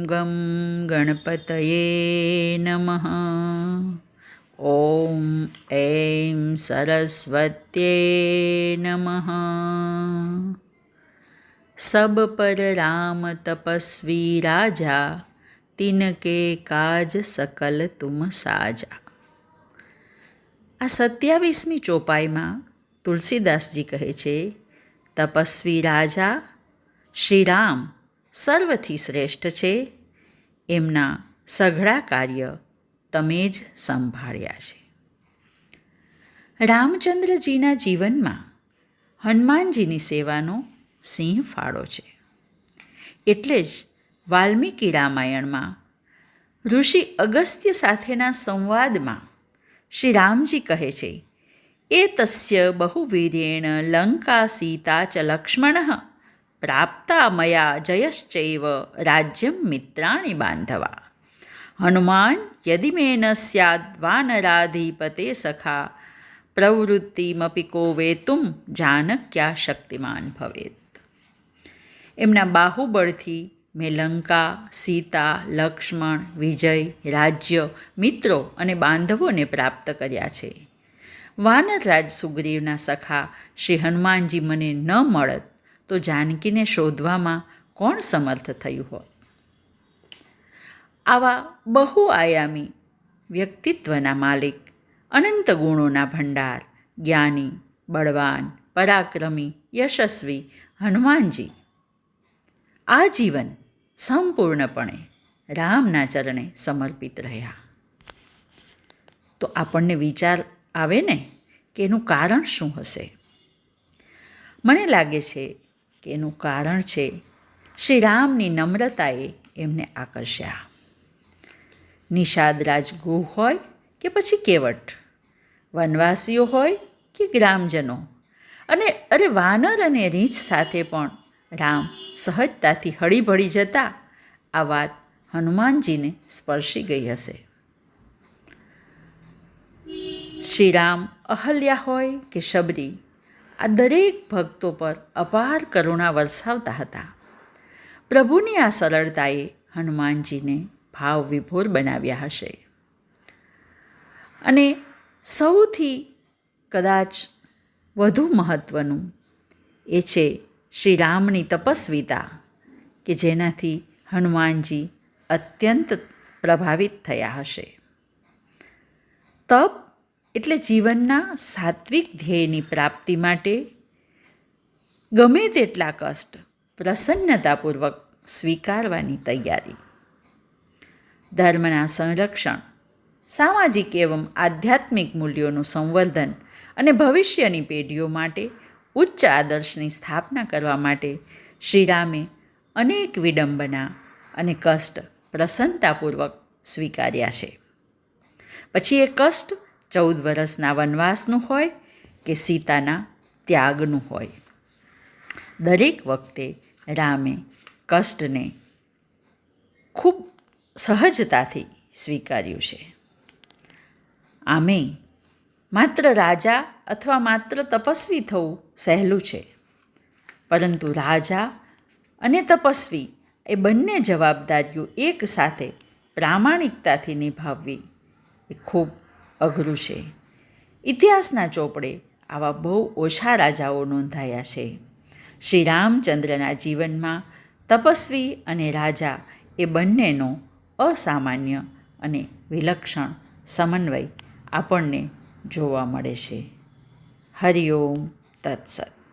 ગમ ગણપતયે નમઃ. ઓમ એમ સરસ્વત્યે નમઃ. સબ પર રામ તપસ્વી રાજા, તિનકે કાજ સકલ તુમ સાજા. આ 27મી ચોપાઈમાં તુલસીદાસજી કહે છે, તપસ્વી રાજા શ્રી રામ સર્વથી શ્રેષ્ઠ છે. એમના સઘળા કાર્ય તમે જ સંભાળ્યા છે. રામચંદ્રજીના જીવનમાં હનુમાનજીની સેવાનો સિંહ ફાળો છે. એટલે જ વાલ્મીકી રામાયણમાં ઋષિ અગસ્ત્ય સાથેના સંવાદમાં શ્રી રામજી કહે છે, એતસ્ય બહુવીર્યેણ લંકા સીતા ચ લક્ષ્મણઃ પ્રાપ્તા મયા જયશ્ચૈવ રાજ્યમ મિત્રાણી બાંધવા. હનુમાન યદિ મે ન સ્યાદ વાનરાધિપતે સખા પ્રવૃત્તિમપી કો વેતુમ જાનક્યા શક્તિમાન ભવેત. એમના બાહુબળથી મેં લંકા, સીતા, લક્ષ્મણ, વિજય, રાજ્ય, મિત્રો અને બાંધવોને પ્રાપ્ત કર્યા છે. વાનરરાજ સુગ્રીવના સખા શ્રી હનુમાનજી મને ન મળત તો જાનકીને શોધવામાં કોણ સમર્થ થયું હોત. આવા બહુઆયામી વ્યક્તિત્વના માલિક, અનંત ગુણોના ભંડાર, જ્ઞાની, બળવાન, પરાક્રમી, યશસ્વી હનુમાનજી આ જીવન સંપૂર્ણપણે રામના ચરણે સમર્પિત રહ્યા. તો આપણને વિચાર આવે ને કે એનું કારણ શું હશે? મને લાગે છે કે એનું કારણ છે શ્રી રામની નમ્રતાએ એમને આકર્ષ્યા. નિષાદ રાજગૃહ હોય કે પછી કેવટ, વનવાસીઓ હોય કે ગ્રામજનો, અને વાનર અને રીંછ સાથે પણ રામ સહજતાથી હળીભળી જતા આ વાત હનુમાનજીને સ્પર્શી ગઈ હશે. શ્રી રામ અહલ્યા હોય કે શબરી, આ દરેક ભક્તો પર અપાર કરુણા વરસાવતા હતા. પ્રભુની આ સરળતાએ હનુમાનજીને ભાવ વિભોર બનાવ્યા હશે. અને સૌથી કદાચ વધુ મહત્ત્વનું એ છે શ્રી રામની તપસ્વીતા, કે જેનાથી હનુમાનજી અત્યંત પ્રભાવિત થયા હશે. તપ એટલે જીવનના સાત્વિક ધ્યેયની પ્રાપ્તિ માટે ગમે તેટલા કષ્ટ પ્રસન્નતાપૂર્વક સ્વીકારવાની તૈયારી. ધર્મના સંરક્ષણ, સામાજિક એવં આધ્યાત્મિક મૂલ્યોનું સંવર્ધન અને ભવિષ્યની પેઢીઓ માટે ઉચ્ચ આદર્શની સ્થાપના કરવા માટે શ્રીરામે અનેક વિડંબના અને કષ્ટ પ્રસન્નતાપૂર્વક સ્વીકાર્યા છે. પછી એ કષ્ટ 14 વર્ષના વનવાસનું હોય કે સીતાના ત્યાગનું હોય, દરેક વખતે રામે કષ્ટને ખૂબ સહજતાથી સ્વીકાર્યું છે. આમે માત્ર રાજા અથવા માત્ર તપસ્વી થવું સહેલું છે, પરંતુ રાજા અને તપસ્વી એ બંને જવાબદારીઓ એક સાથે પ્રામાણિકતાથી નિભાવવી એ ખૂબ અઘરું છે. ઇતિહાસના ચોપડે આવા બહુ ઓછા રાજાઓ નોંધાયા છે. શ્રી રામચંદ્રના જીવનમાં તપસ્વી અને રાજા એ બંનેનો અસામાન્ય અને વિલક્ષણ સમન્વય આપણને જોવા મળે છે. હરિ ઓમ તત્સત.